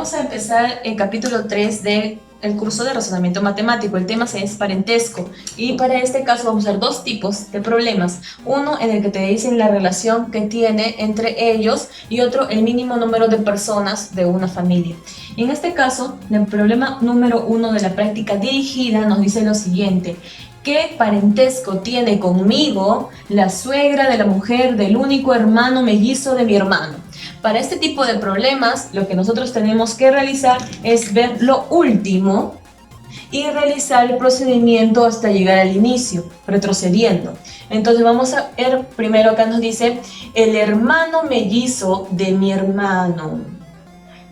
vamos a empezar el capítulo 3 del curso de razonamiento matemático. El tema es parentesco y para este caso vamos a ver dos tipos de problemas. Uno en el que te dicen la relación que tiene entre ellos y otro el mínimo número de personas de una familia. Y en este caso, el problema número 1 de la práctica dirigida nos dice lo siguiente: ¿qué parentesco tiene conmigo la suegra de la mujer del único hermano mellizo de mi hermano? Para este tipo de problemas, lo que nosotros tenemos que realizar es ver lo último y realizar el procedimiento hasta llegar al inicio, retrocediendo. Entonces vamos a ver, primero acá nos dice, el hermano mellizo de mi hermano.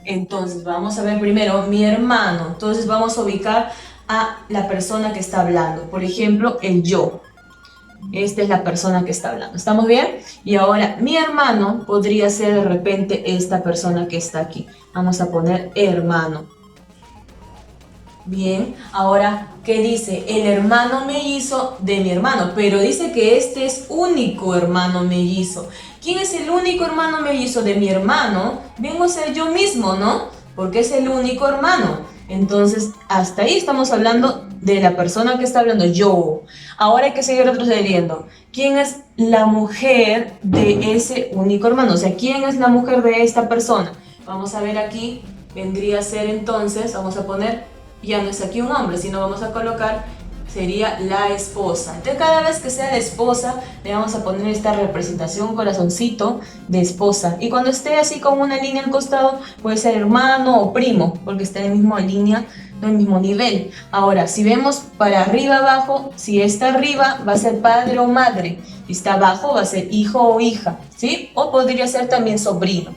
Entonces vamos a ver primero mi hermano. Entonces vamos a ubicar a la persona que está hablando. Por ejemplo, el yo. Esta es la persona que está hablando. ¿Estamos bien? Y ahora mi hermano podría ser de repente esta persona que está aquí. Vamos a poner hermano. Bien, ahora, ¿qué dice? El hermano mellizo de mi hermano, pero dice que este es único hermano mellizo. ¿Quién es el único hermano mellizo de mi hermano? Vengo a ser yo mismo, ¿no? Porque es el único hermano. Entonces, hasta ahí estamos hablando de la persona que está hablando, yo. Ahora hay que seguir retrocediendo. ¿Quién es la mujer de ese único hermano? O sea, ¿quién es la mujer de esta persona? Vamos a ver aquí, vendría a ser entonces, vamos a poner, ya no es aquí un hombre, sino vamos a colocar, sería la esposa. Entonces cada vez que sea la esposa, le vamos a poner esta representación, corazoncito de esposa. Y cuando esté así con una línea al costado, puede ser hermano o primo, porque está en la misma línea, no en el mismo nivel. Ahora, si vemos para arriba abajo, si está arriba va a ser padre o madre, si está abajo va a ser hijo o hija, ¿sí? O podría ser también sobrino.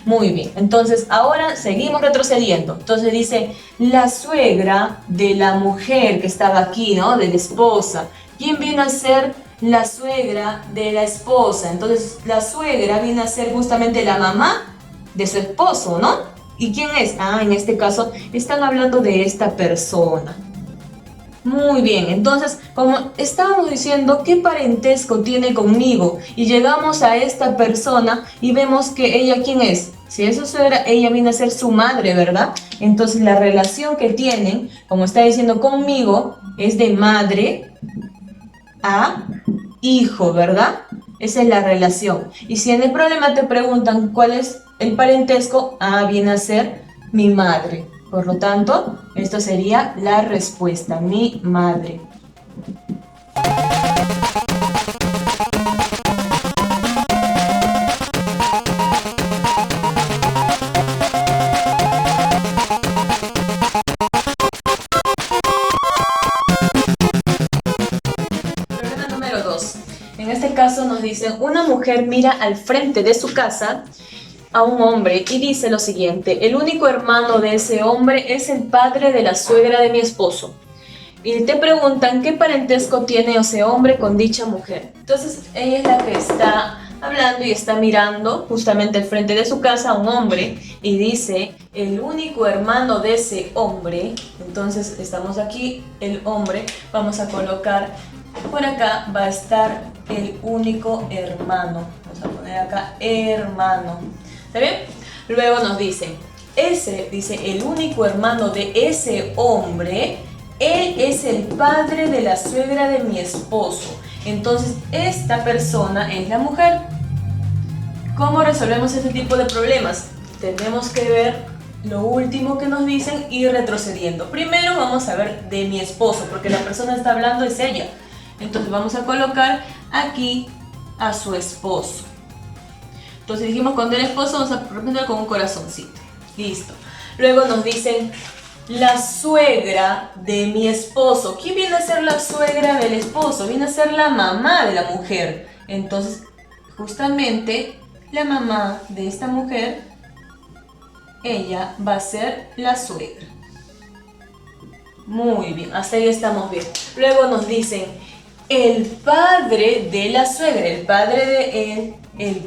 Muy bien, entonces ahora seguimos retrocediendo. Entonces dice, la suegra de la mujer que estaba aquí, ¿no? De la esposa. ¿Quién viene a ser la suegra de la esposa? Entonces la suegra viene a ser justamente la mamá de su esposo, ¿no? ¿Y quién es? Ah, en este caso están hablando de esta persona. Muy bien, entonces, como estábamos diciendo, ¿qué parentesco tiene conmigo? Y llegamos a esta persona y vemos que ella, ¿quién es? Si eso suegra, ella viene a ser su madre, ¿verdad? Entonces, la relación que tienen, como está diciendo conmigo, es de madre a hijo, ¿verdad? Esa es la relación. Y si en el problema te preguntan cuál es el parentesco, viene a ser mi madre. Por lo tanto, esto sería la respuesta, mi madre. Problema número 2. En este caso nos dicen, una mujer mira al frente de su casa a un hombre y dice lo siguiente: el único hermano de ese hombre es el padre de la suegra de mi esposo. Y te preguntan qué parentesco tiene ese hombre con dicha mujer. Entonces ella es la que está hablando y está mirando justamente al frente de su casa a un hombre y dice el único hermano de ese hombre. Entonces estamos aquí, el hombre, vamos a colocar por acá, va a estar el único hermano. Vamos a poner acá hermano. ¿Está bien? Luego nos dice, el único hermano de ese hombre, él es el padre de la suegra de mi esposo. Entonces, esta persona es la mujer. ¿Cómo resolvemos este tipo de problemas? Tenemos que ver lo último que nos dicen y retrocediendo. Primero vamos a ver de mi esposo, porque la persona está hablando es ella. Entonces vamos a colocar aquí a su esposo. Entonces dijimos con el esposo, vamos a representar con un corazoncito. Listo. Luego nos dicen la suegra de mi esposo. ¿Quién viene a ser la suegra del esposo? Viene a ser la mamá de la mujer. Entonces, justamente, la mamá de esta mujer, ella va a ser la suegra. Muy bien, hasta ahí estamos bien. Luego nos dicen el padre de la suegra, el padre de él, el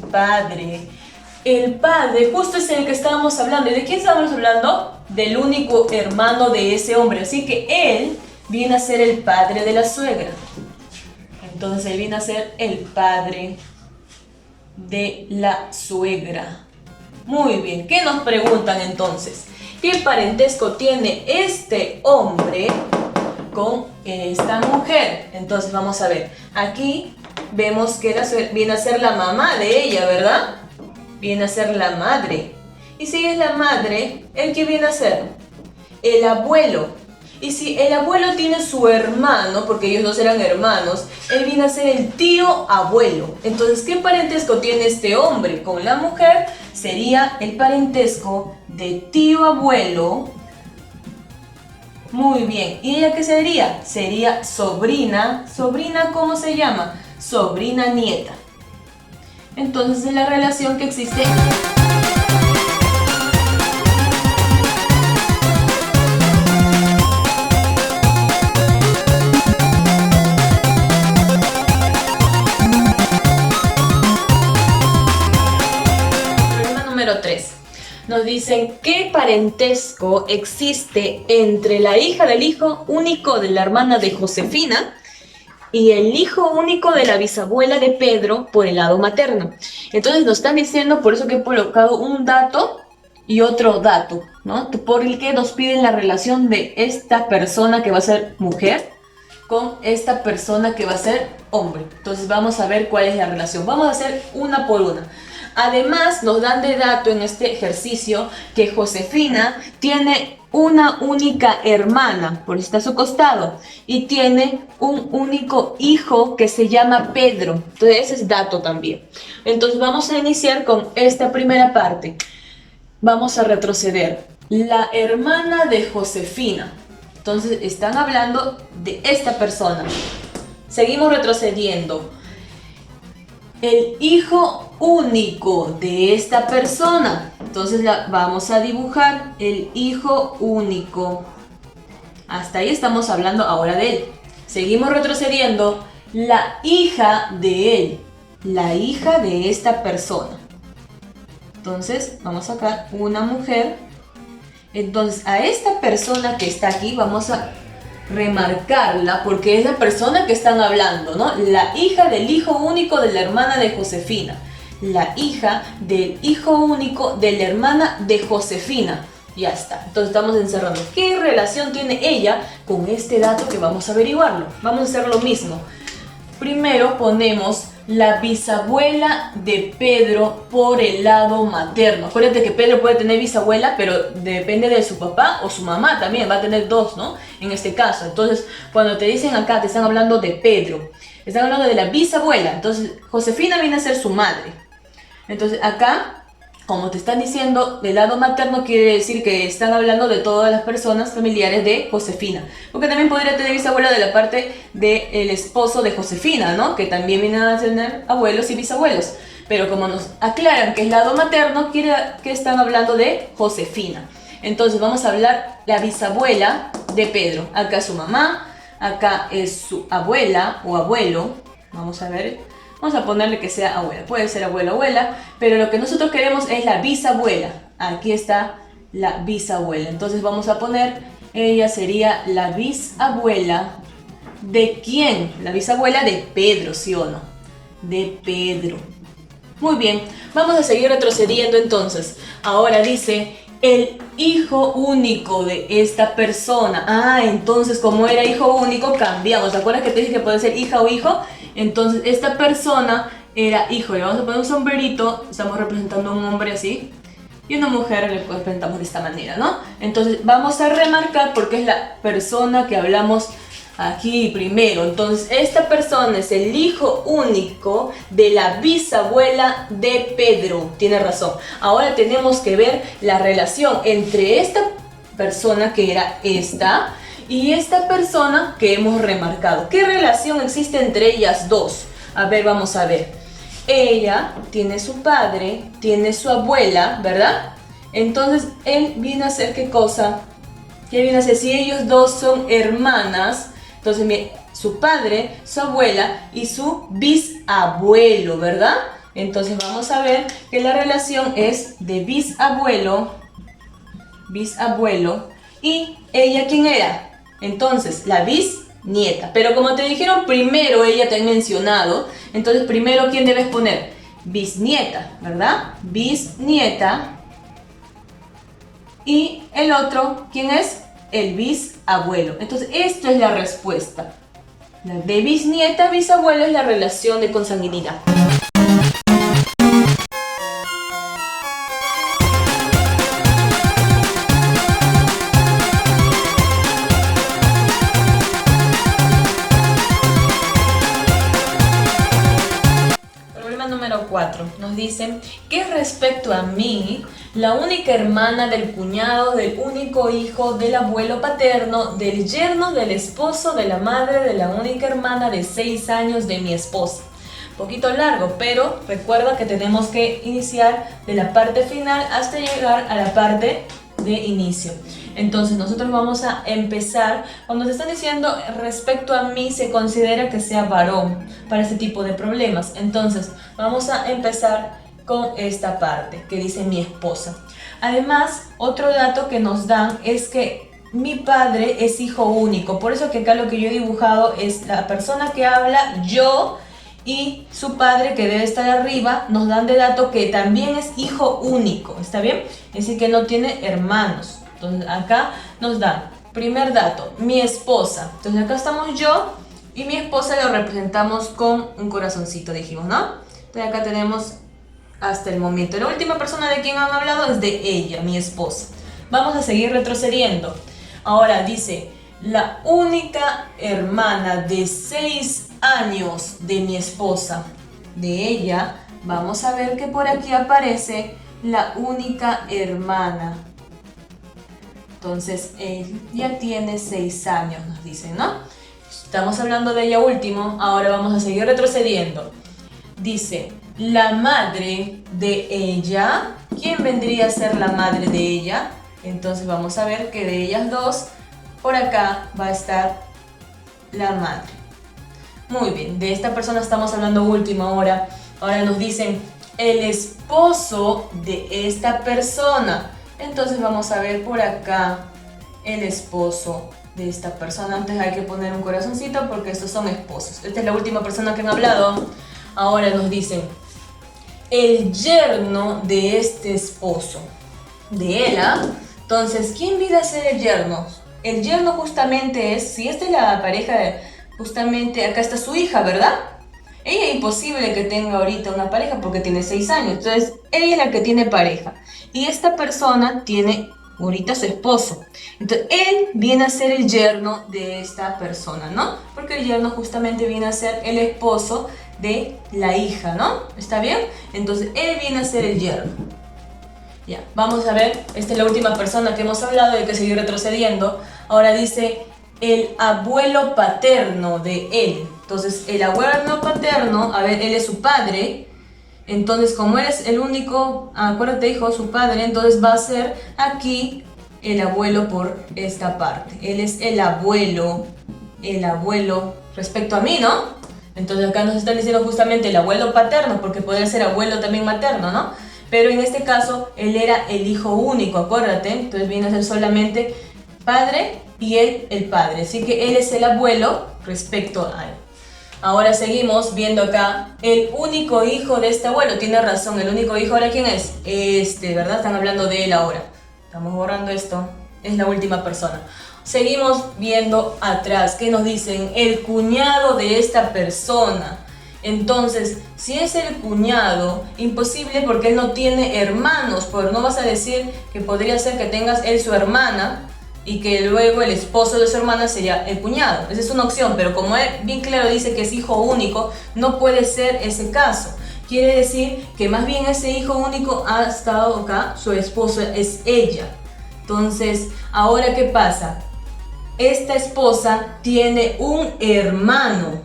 padre, justo es el que estábamos hablando. ¿Y de quién estábamos hablando? Del único hermano de ese hombre. Así que él viene a ser el padre de la suegra. Entonces él viene a ser el padre de la suegra. Muy bien, ¿qué nos preguntan entonces? ¿Qué parentesco tiene este hombre con esta mujer? Entonces vamos a ver, aquí vemos que viene a ser la mamá de ella, ¿verdad? Viene a ser la madre. Y si es la madre, ¿el que viene a ser? El abuelo. Y si el abuelo tiene su hermano, porque ellos dos eran hermanos, él viene a ser el tío abuelo. Entonces, ¿qué parentesco tiene este hombre con la mujer? Sería el parentesco de tío abuelo. Muy bien. ¿Y ella qué sería? Sería sobrina. ¿Sobrina cómo se llama? Sobrina nieta. Entonces, es la relación que existe. Número 3. Nos dicen qué parentesco existe entre la hija del hijo único de la hermana de Josefina y el hijo único de la bisabuela de Pedro por el lado materno. Entonces nos están diciendo, por eso que he colocado un dato y otro dato, ¿no? Por el que nos piden la relación de esta persona que va a ser mujer con esta persona que va a ser hombre. Entonces vamos a ver cuál es la relación. Vamos a hacer una por una. Además, nos dan de dato en este ejercicio que Josefina tiene una única hermana, por eso está a su costado, y tiene un único hijo que se llama Pedro. Entonces, ese es dato también. Entonces, vamos a iniciar con esta primera parte. Vamos a retroceder. La hermana de Josefina. Entonces, están hablando de esta persona. Seguimos retrocediendo. El hijo único de esta persona. Entonces vamos a dibujar el hijo único. Hasta ahí estamos hablando ahora de él. Seguimos retrocediendo. La hija de él. La hija de esta persona. Entonces vamos a sacar una mujer. Entonces a esta persona que está aquí vamos a remarcarla porque es la persona que están hablando, ¿no? La hija del hijo único de la hermana de Josefina. La hija del hijo único de la hermana de Josefina. Ya está. Entonces estamos encerrando. ¿Qué relación tiene ella con este dato que vamos a averiguarlo? Vamos a hacer lo mismo. Primero ponemos la bisabuela de Pedro por el lado materno. Acuérdate que Pedro puede tener bisabuela, pero depende de su papá o su mamá también. Va a tener dos, ¿no? En este caso. Entonces, cuando te dicen acá, te están hablando de Pedro. Están hablando de la bisabuela. Entonces, Josefina viene a ser su madre. Entonces, acá, como te están diciendo, del lado materno quiere decir que están hablando de todas las personas familiares de Josefina. Porque también podría tener bisabuela de la parte del esposo de Josefina, ¿no? Que también vienen a tener abuelos y bisabuelos. Pero como nos aclaran que es lado materno, quiere que están hablando de Josefina. Entonces vamos a hablar la bisabuela de Pedro. Acá es su mamá, acá es su abuela o abuelo. Vamos a ver. Vamos a ponerle que sea abuela. Puede ser abuelo o abuela, pero lo que nosotros queremos es la bisabuela. Aquí está la bisabuela. Entonces vamos a poner, ella sería la bisabuela. ¿De quién? La bisabuela de Pedro, ¿sí o no? De Pedro. Muy bien, vamos a seguir retrocediendo entonces. Ahora dice, el hijo único de esta persona. Ah, entonces como era hijo único, cambiamos. ¿Te acuerdas que te dije que puede ser hija o hijo? Entonces esta persona era hijo. Le vamos a poner un sombrerito. Estamos representando a un hombre así. Y una mujer le representamos de esta manera, ¿no? Entonces vamos a remarcar porque es la persona que hablamos aquí primero. Entonces esta persona es el hijo único de la bisabuela de Pedro. Tiene razón. Ahora tenemos que ver la relación entre esta persona que era esta y esta persona que hemos remarcado. ¿Qué relación existe entre ellas dos? A ver, vamos a ver. Ella tiene su padre, tiene su abuela, ¿verdad? Entonces él viene a ser ¿qué cosa? ¿Qué viene a ser? Si ellos dos son hermanas, entonces su padre, su abuela y su bisabuelo, ¿verdad? Entonces vamos a ver que la relación es de bisabuelo y ella ¿quién era? Entonces la bisnieta. Pero como te dijeron primero, ella te ha mencionado, entonces primero ¿quién debes poner? bisnieta, ¿verdad? Bisnieta. Y el otro, ¿quién es? El bisabuelo. Entonces, esto es la respuesta. La de bisnieta, bisabuelo es la relación de consanguinidad. Número 4 nos dicen que respecto a mí, la única hermana del cuñado, del único hijo, del abuelo paterno, del yerno, del esposo, de la madre, de la única hermana de 6 años de mi esposa. Poquito largo, pero recuerda que tenemos que iniciar de la parte final hasta llegar a la parte de inicio. Entonces nosotros vamos a empezar, cuando te están diciendo respecto a mí, se considera que sea varón para este tipo de problemas. Entonces vamos a empezar con esta parte que dice mi esposa. Además, otro dato que nos dan es que mi padre es hijo único. Por eso que acá lo que yo he dibujado es la persona que habla, yo, y su padre, que debe estar arriba, nos dan de dato que también es hijo único. ¿Está bien? Es decir, que no tiene hermanos. Entonces acá nos dan, primer dato, mi esposa. Entonces acá estamos yo y mi esposa lo representamos con un corazoncito, dijimos, ¿no? Entonces acá tenemos hasta el momento. La última persona de quien han hablado es de ella, mi esposa. Vamos a seguir retrocediendo. Ahora dice, la única hermana de 6 años de mi esposa. De ella, vamos a ver que por aquí aparece la única hermana. Entonces, él ya tiene 6 años, nos dicen, ¿no? Estamos hablando de ella último, ahora vamos a seguir retrocediendo. Dice, la madre de ella, ¿quién vendría a ser la madre de ella? Entonces vamos a ver que de ellas dos, por acá va a estar la madre. Muy bien, de esta persona estamos hablando último ahora. Ahora nos dicen, el esposo de esta persona. Entonces vamos a ver por acá el esposo de esta persona. Antes hay que poner un corazoncito porque estos son esposos. Esta es la última persona que han hablado. Ahora nos dicen el yerno de este esposo. De él, ¿ah? Entonces, ¿quién viene a ser el yerno? El yerno justamente es, si esta es la pareja, justamente acá está su hija, ¿verdad? Ella es imposible que tenga ahorita una pareja porque tiene 6 años. Entonces, ella es la que tiene pareja. Y esta persona tiene ahorita su esposo. Entonces, él viene a ser el yerno de esta persona, ¿no? Porque el yerno justamente viene a ser el esposo de la hija, ¿no? ¿Está bien? Entonces, él viene a ser el yerno. Ya, vamos a ver. Esta es la última persona que hemos hablado, hay que seguir retrocediendo. Ahora dice el abuelo paterno de él. Entonces, el abuelo paterno, a ver, él es su padre. Entonces, como él es el único, acuérdate, hijo, su padre, entonces va a ser aquí el abuelo por esta parte. Él es el abuelo respecto a mí, ¿no? Entonces acá nos están diciendo justamente el abuelo paterno, porque podría ser abuelo también materno, ¿no? Pero en este caso, él era el hijo único, acuérdate. Entonces viene a ser solamente padre y él el padre. Así que él es el abuelo respecto a él. Ahora seguimos viendo acá el único hijo de este abuelo. Tiene razón, el único hijo ahora ¿quién es? ¿Verdad? Están hablando de él ahora. Estamos borrando esto. Es la última persona. Seguimos viendo atrás. ¿Qué nos dicen? El cuñado de esta persona. Entonces, si es el cuñado, imposible porque él no tiene hermanos. Pero no vas a decir que podría ser que tengas él su hermana y que luego el esposo de su hermana sería el cuñado. Esa es una opción, pero como él bien claro dice que es hijo único, no puede ser ese caso. Quiere decir que más bien ese hijo único ha estado acá, su esposa es ella. Entonces, ahora ¿qué pasa? Esta esposa tiene un hermano.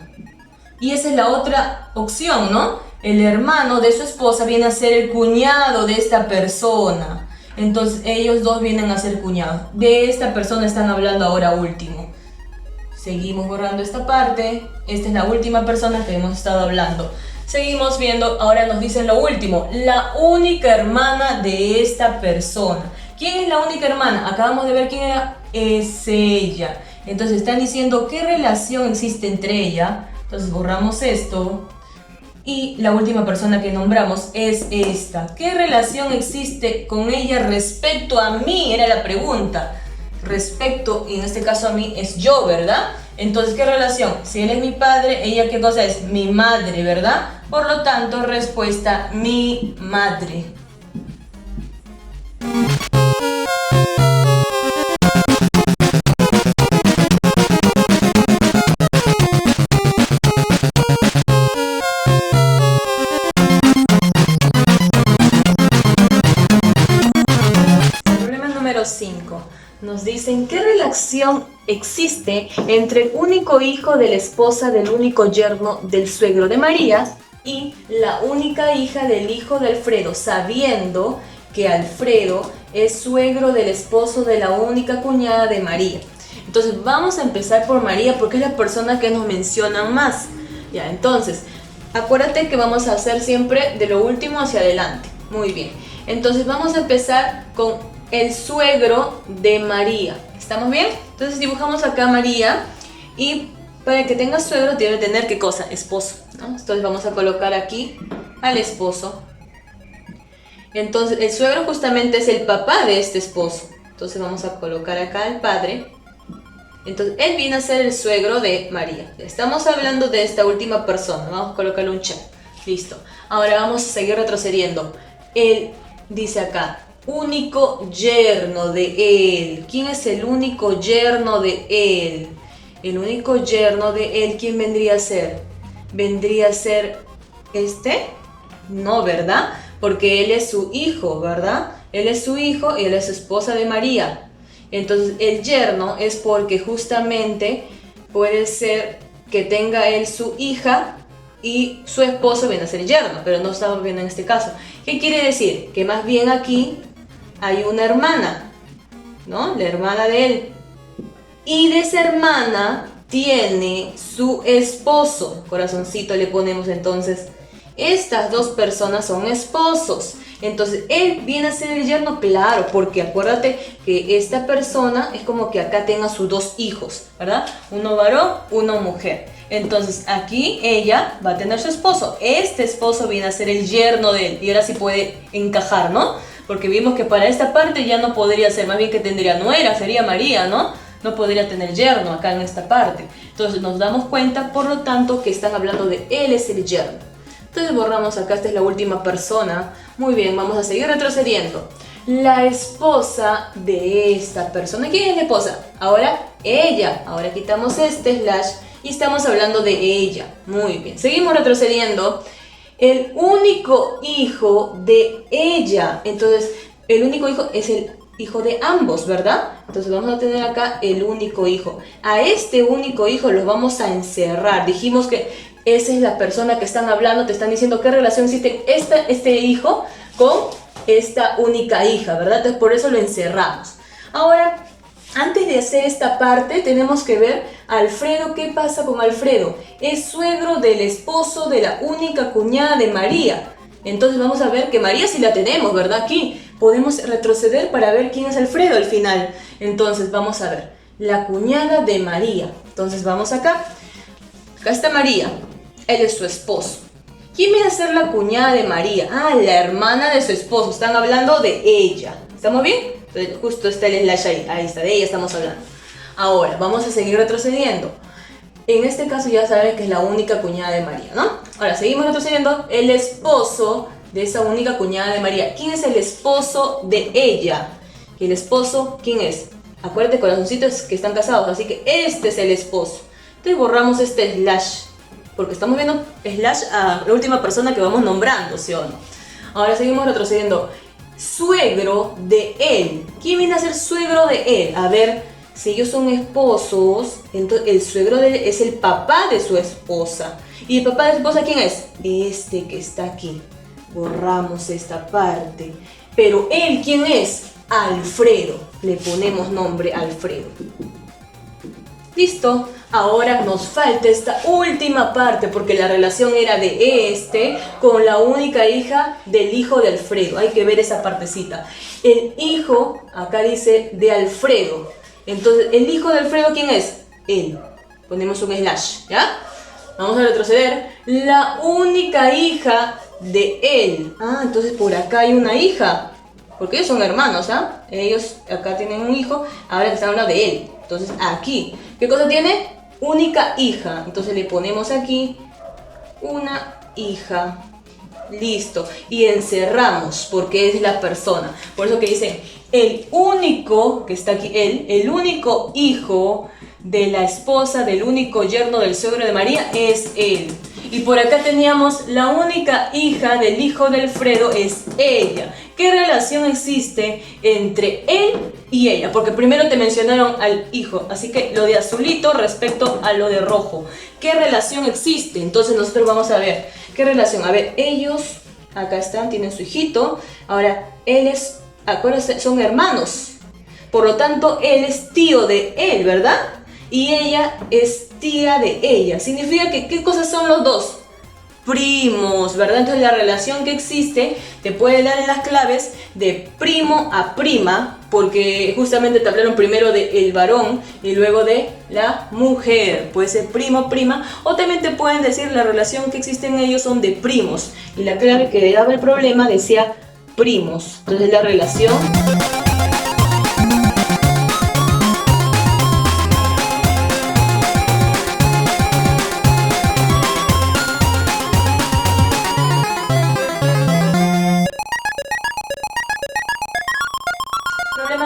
Y esa es la otra opción, ¿no? El hermano de su esposa viene a ser el cuñado de esta persona. Entonces ellos dos vienen a ser cuñados. De esta persona están hablando ahora último. Seguimos borrando esta parte. Esta es la última persona que hemos estado hablando. Seguimos viendo, ahora nos dicen lo último. La única hermana de esta persona. ¿Quién es la única hermana? Acabamos de ver quién era. Es ella. Entonces están diciendo qué relación existe entre ella. Entonces borramos esto. Y la última persona que nombramos es esta. ¿Qué relación existe con ella respecto a mí? Era la pregunta. Respecto, y en este caso a mí, es yo, ¿verdad? Entonces, ¿qué relación? Si él es mi padre, ella, ¿qué cosa es? Mi madre, ¿verdad? Por lo tanto, respuesta, mi madre. Problema número 5. Nos dicen, ¿qué relación existe entre el único hijo de la esposa del único yerno del suegro de María y la única hija del hijo de Alfredo, sabiendo que Alfredo es suegro del esposo de la única cuñada de María? Entonces vamos a empezar por María porque es la persona que nos mencionan más. Ya, entonces, acuérdate que vamos a hacer siempre de lo último hacia adelante. Muy bien. Entonces vamos a empezar con el suegro de María. ¿Estamos bien? Entonces dibujamos acá a María y para que tenga suegro debe tener ¿qué cosa? Esposo, ¿no? Entonces vamos a colocar aquí al esposo. Entonces el suegro justamente es el papá de este esposo. Entonces vamos a colocar acá al padre. Entonces él viene a ser el suegro de María. Estamos hablando de esta última persona. Vamos a colocarle un check. Listo. Ahora vamos a seguir retrocediendo. Él dice acá, único yerno de él. ¿Quién es el único yerno de él? El único yerno de él, ¿quién vendría a ser? ¿Vendría a ser este? No, ¿verdad? Porque él es su hijo, ¿verdad? Él es su hijo y él es esposa de María. Entonces el yerno es porque justamente puede ser que tenga él su hija y su esposo viene a ser yerno, pero no estamos viendo en este caso. ¿Qué quiere decir? Que más bien aquí hay una hermana, ¿no? La hermana de él. Y de esa hermana tiene su esposo. Corazoncito le ponemos entonces. Estas dos personas son esposos. Entonces, él viene a ser el yerno, claro, porque acuérdate que esta persona es como que acá tenga sus dos hijos, ¿verdad? Uno varón, uno mujer. Entonces, aquí ella va a tener su esposo. Este esposo viene a ser el yerno de él. Y ahora sí puede encajar, ¿no? Porque vimos que para esta parte ya no podría ser, más bien que tendría nuera, sería María, ¿no? No podría tener yerno acá en esta parte. Entonces, nos damos cuenta, por lo tanto, que están hablando de él es el yerno. Entonces borramos acá, esta es la última persona. Muy bien, vamos a seguir retrocediendo. La esposa de esta persona. ¿Quién es la esposa? Ahora ella. Ahora quitamos este slash y estamos hablando de ella. Muy bien, seguimos retrocediendo. El único hijo de ella. Entonces, el único hijo es el hijo de ambos, ¿verdad? Entonces vamos a tener acá el único hijo. A este único hijo los vamos a encerrar. Dijimos que esa es la persona que están hablando, te están diciendo qué relación existe este hijo con esta única hija, ¿verdad? Entonces por eso lo encerramos. Ahora, antes de hacer esta parte, tenemos que ver a Alfredo. ¿Qué pasa con Alfredo? Es suegro del esposo de la única cuñada de María. Entonces vamos a ver que María sí la tenemos, ¿verdad? Aquí podemos retroceder para ver quién es Alfredo al final. Entonces vamos a ver, la cuñada de María. Entonces vamos acá. Acá está María. Él es su esposo. ¿Quién viene a ser la cuñada de María? Ah, la hermana de su esposo. Están hablando de ella. ¿Estamos bien? Entonces, justo está el slash ahí. Ahí está, de ella estamos hablando. Ahora, vamos a seguir retrocediendo. En este caso ya saben que es la única cuñada de María, ¿no? Ahora, seguimos retrocediendo. El esposo de esa única cuñada de María. ¿Quién es el esposo de ella? ¿Y el esposo quién es? Acuérdate, corazoncitos, que están casados. Así que este es el esposo. Entonces borramos este slash, porque estamos viendo slash a la última persona que vamos nombrando, ¿sí o no? Ahora seguimos retrocediendo. Suegro de él. ¿Quién viene a ser suegro de él? A ver, si ellos son esposos, entonces el suegro de él es el papá de su esposa. ¿Y el papá de su esposa quién es? Este que está aquí. Borramos esta parte. Pero él, ¿quién es? Alfredo. Le ponemos nombre Alfredo. Listo. Ahora nos falta esta última parte porque la relación era de este con la única hija del hijo de Alfredo. Hay que ver esa partecita. El hijo, acá dice, de Alfredo. Entonces, ¿el hijo de Alfredo quién es? Él. Ponemos un slash, ¿ya? Vamos a retroceder. La única hija de él. Ah, entonces por acá hay una hija. Porque ellos son hermanos, ¿ah? Ellos acá tienen un hijo. Ahora están hablando de él. Entonces aquí. ¿Qué cosa tiene? Única hija. Entonces le ponemos aquí una hija. Listo. Y encerramos porque es la persona. Por eso que dicen, el único, que está aquí él, el único hijo de la esposa del único yerno del suegro de María es él. Y por acá teníamos la única hija del hijo de Alfredo es ella. ¿Qué relación existe entre él y ella? Porque primero te mencionaron al hijo, así que lo de azulito respecto a lo de rojo. ¿Qué relación existe? Entonces nosotros vamos a ver, ¿qué relación? A ver, ellos, acá están, tienen su hijito. Ahora, él es, acuérdense, son hermanos. Por lo tanto, él es tío de él, ¿verdad? Y ella es tía de ella. Significa que, ¿qué cosas son los dos? Primos, ¿verdad? Entonces la relación que existe te puede dar en las claves de primo a prima, porque justamente te hablaron primero del varón y luego de la mujer. Puede ser primo, prima, o también te pueden decir la relación que existe en ellos son de primos. Y la clave que daba el problema decía primos. Entonces la relación...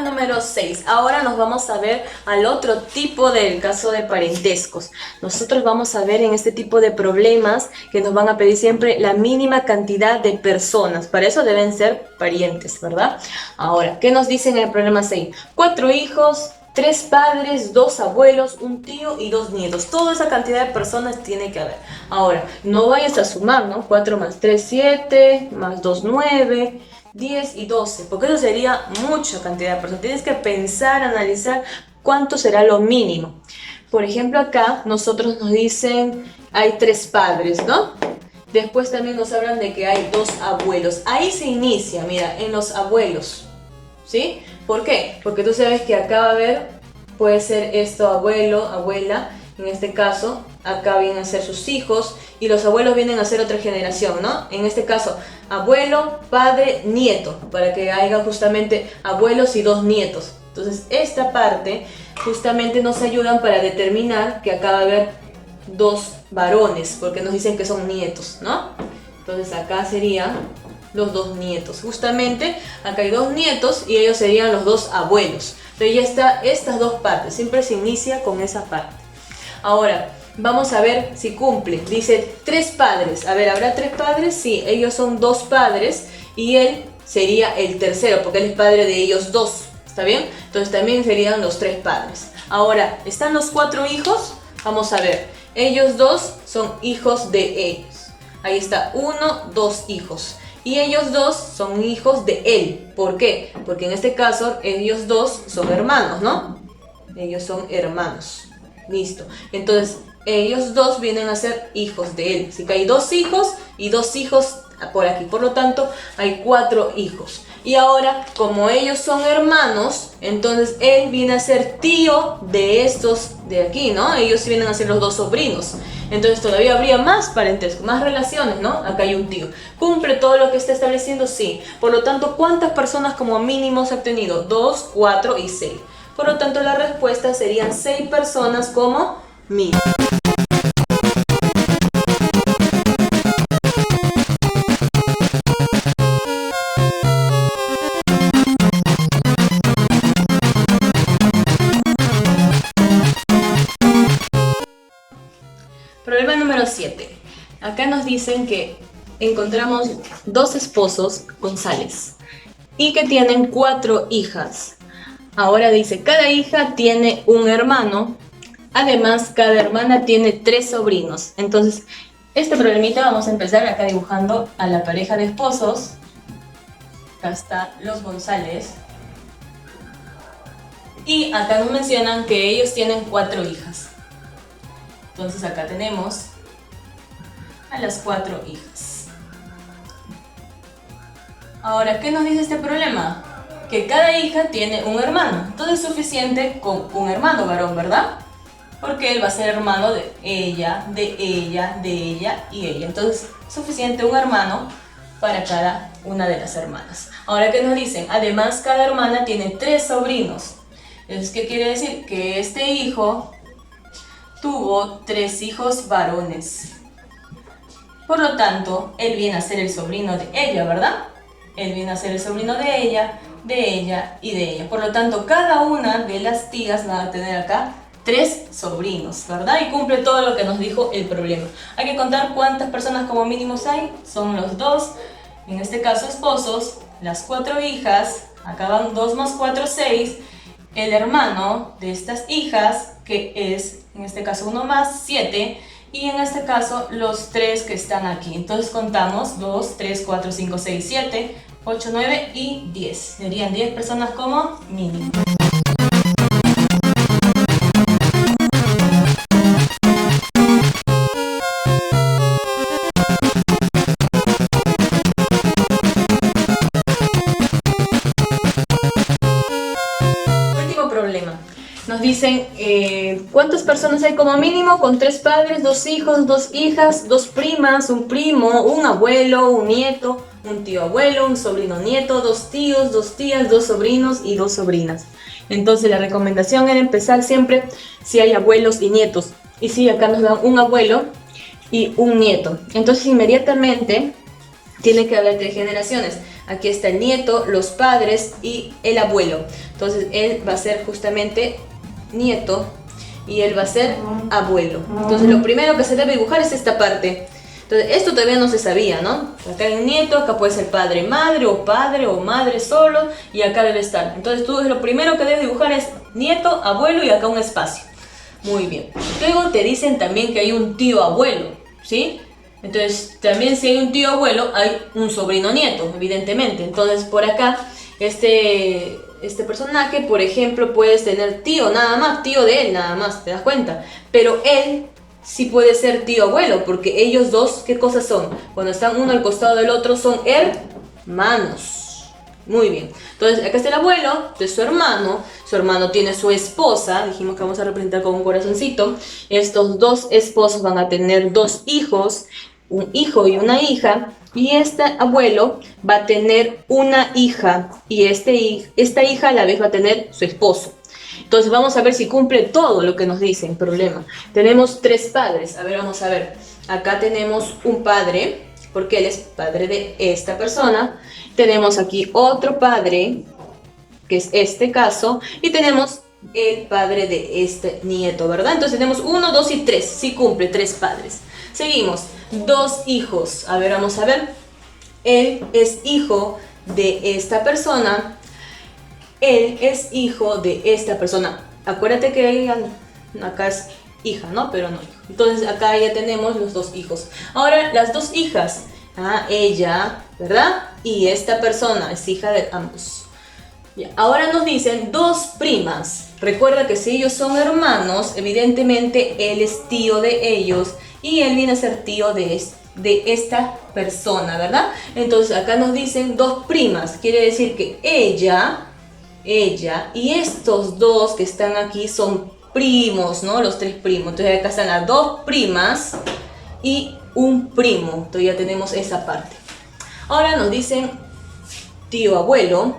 Número 6. Ahora nos vamos a ver al otro tipo del caso de parentescos. Nosotros vamos a ver en este tipo de problemas que nos van a pedir siempre la mínima cantidad de personas. Para eso deben ser parientes, ¿verdad? Ahora, ¿qué nos dicen en el problema 6? 4 hijos, 3 padres, 2 abuelos, un tío y 2 nietos. Toda esa cantidad de personas tiene que haber. Ahora, no vayas a sumar, ¿no? 4 más 3, 7, más 2, 9... 10 y 12, porque eso sería mucha cantidad de personas. Tienes que pensar, analizar cuánto será lo mínimo. Por ejemplo, acá nosotros nos dicen hay 3 padres, ¿no? Después también nos hablan de que hay 2 abuelos. Ahí se inicia, mira, en los abuelos, ¿sí? ¿Por qué? Porque tú sabes que acá va a haber, puede ser esto abuelo, abuela. En este caso, acá vienen a ser sus hijos y los abuelos vienen a ser otra generación, ¿no? En este caso, abuelo, padre, nieto, para que haya justamente abuelos y 2 nietos. Entonces, esta parte justamente nos ayudan para determinar que acá va a haber 2 varones, porque nos dicen que son nietos, ¿no? Entonces, acá serían los 2 nietos. Justamente, acá hay 2 nietos y ellos serían los 2 abuelos. Entonces, ya está estas 2 partes. Siempre se inicia con esa parte. Ahora, vamos a ver si cumple. Dice 3 padres. A ver, ¿habrá 3 padres? Sí, ellos son 2 padres y él sería el tercero porque él es padre de ellos 2. ¿Está bien? Entonces también serían los 3 padres. Ahora, ¿están los 4 hijos? Vamos a ver. Ellos 2 son hijos de ellos. Ahí está, 1, 2 hijos. Y ellos 2 son hijos de él. ¿Por qué? Porque en este caso ellos 2 son hermanos, ¿no? Ellos son hermanos. Listo. Entonces, ellos 2 vienen a ser hijos de él. Así que hay 2 hijos y 2 hijos por aquí. Por lo tanto, hay 4 hijos. Y ahora, como ellos son hermanos, entonces él viene a ser tío de estos de aquí, ¿no? Ellos vienen a ser los 2 sobrinos. Entonces todavía habría más parentesco, más relaciones, ¿no? Acá hay un tío. ¿Cumple todo lo que está estableciendo? Sí. Por lo tanto, ¿cuántas personas como mínimo se ha obtenido? 2, 4 y 6. Por lo tanto, la respuesta serían 6 personas como mínimo. Problema número 7. Acá nos dicen que encontramos 2 esposos, González, y que tienen 4 hijas. Ahora dice, cada hija tiene un hermano, además cada hermana tiene 3 sobrinos. Entonces, este problemita vamos a empezar acá dibujando a la pareja de esposos. Acá están los González. Y acá nos mencionan que ellos tienen 4 hijas. Entonces acá tenemos a las 4 hijas. Ahora, ¿qué nos dice este problema? Que cada hija tiene un hermano. Entonces es suficiente con un hermano varón, ¿verdad? porque él va a ser hermano de ella, de ella, de ella y ella. Entonces, suficiente un hermano para cada una de las hermanas. Ahora, ¿qué nos dicen? Además, cada hermana tiene 3 sobrinos. Entonces, ¿qué quiere decir? Que este hijo tuvo 3 hijos varones. Por lo tanto, él viene a ser el sobrino de ella, ¿verdad? Él viene a ser el sobrino de ella y de ella. Por lo tanto, cada una de las tías va a tener acá 3 sobrinos, ¿verdad? Y cumple todo lo que nos dijo el problema. Hay que contar cuántas personas como mínimos hay. Son los 2, en este caso esposos, las 4 hijas, acá van 2 más 4, 6, el hermano de estas hijas, que es, en este caso 1 más, 7, y en este caso los 3 que están aquí. Entonces contamos 2, 3, 4, 5, 6, 7, 8, 9 y 10. Serían 10 personas como mínimo. Último problema. Nos dicen cuántas personas hay como mínimo con 3 padres, 2 hijos, 2 hijas, 2 primas, un primo, un abuelo, un nieto, un tío abuelo, un sobrino nieto, 2 tíos, 2 tías, 2 sobrinos y 2 sobrinas. Entonces la recomendación era empezar siempre si hay abuelos y nietos. Y si acá nos dan un abuelo y un nieto. Entonces inmediatamente tiene que haber 3 generaciones. Aquí está el nieto, los padres y el abuelo. Entonces él va a ser justamente nieto y él va a ser abuelo. Entonces lo primero que se debe dibujar es esta parte. Entonces esto todavía no se sabía, ¿no? Acá hay un nieto, acá puede ser padre, madre o madre solo, y acá debe estar. Entonces tú lo primero que debes dibujar es nieto, abuelo y acá un espacio. Muy bien. Luego te dicen también que hay un tío abuelo, ¿sí? Entonces también si hay un tío abuelo hay un sobrino nieto, evidentemente. Entonces por acá este personaje, por ejemplo, puedes tener tío nada más, tío de él nada más, ¿te das cuenta? Pero él sí puede ser tío abuelo, porque ellos dos, ¿qué cosas son? Cuando están uno al costado del otro son hermanos. Muy bien. Entonces acá está el abuelo de su hermano tiene su esposa, dijimos que vamos a representar con un corazoncito. Estos 2 esposos van a tener 2 hijos, un hijo y una hija, y este abuelo va a tener una hija, y esta hija a la vez va a tener su esposo. Entonces vamos a ver si cumple todo lo que nos dice el problema. Tenemos 3 padres, a ver, vamos a ver. Acá tenemos un padre, porque él es padre de esta persona. Tenemos aquí otro padre, que es este caso, y tenemos el padre de este nieto, ¿verdad? Entonces tenemos 1, 2 y 3, sí cumple 3 padres. Seguimos, 2 hijos, a ver, vamos a ver. Él es hijo de esta persona, él es hijo de esta persona. Acuérdate que acá es hija, ¿no? Pero no hijo. Entonces acá ya tenemos los 2 hijos. Ahora las 2 hijas, ella, ¿verdad? Y esta persona es hija de ambos. Ya, ahora nos dicen 2 primas. Recuerda que si ellos son hermanos, evidentemente él es tío de ellos y él viene a ser tío de esta persona, ¿verdad? Entonces acá nos dicen 2 primas. Quiere decir que ella y estos 2 que están aquí son primos, ¿no? Los 3 primos. Entonces acá están las 2 primas y un primo. Entonces ya tenemos esa parte. Ahora nos dicen tío abuelo,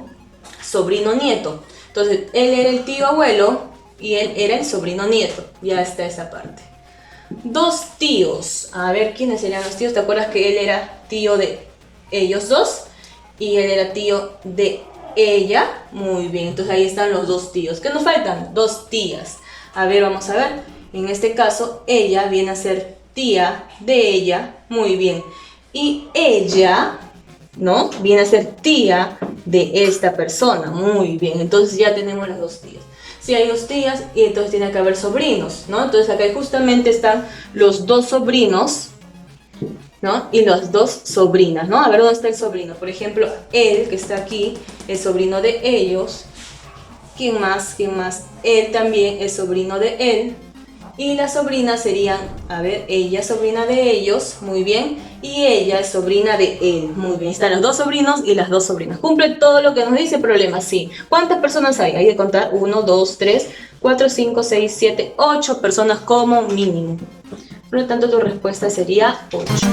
sobrino nieto. Entonces él era el tío abuelo y él era el sobrino nieto. Ya está esa parte. 2 tíos. A ver, ¿quiénes serían los tíos? ¿Te acuerdas que él era tío de ellos 2? Y él era tío de ella. Muy bien, entonces ahí están los 2 tíos. ¿Qué nos faltan? 2 tías. A ver, vamos a ver. En este caso, ella viene a ser tía de ella. Muy bien. Y ella, ¿no? Viene a ser tía de esta persona. Muy bien, entonces ya tenemos las 2 tías. Si hay 2 tías, y entonces tiene que haber sobrinos, ¿no? Entonces acá justamente están los 2 sobrinos, ¿no? Y las 2 sobrinas, ¿no? A ver dónde está el sobrino. Por ejemplo, él que está aquí, el sobrino de ellos. ¿Quién más? ¿Quién más? Él también es sobrino de él. Y las sobrinas serían, a ver, ella es sobrina de ellos, muy bien, y ella es sobrina de él, muy bien. Están los dos sobrinos y las dos sobrinas. Cumple todo lo que nos dice el problema, sí. ¿Cuántas personas hay? Hay que contar 1, 2, 3, 4, 5, 6, 7, 8 personas como mínimo. Por lo tanto, tu respuesta sería 8.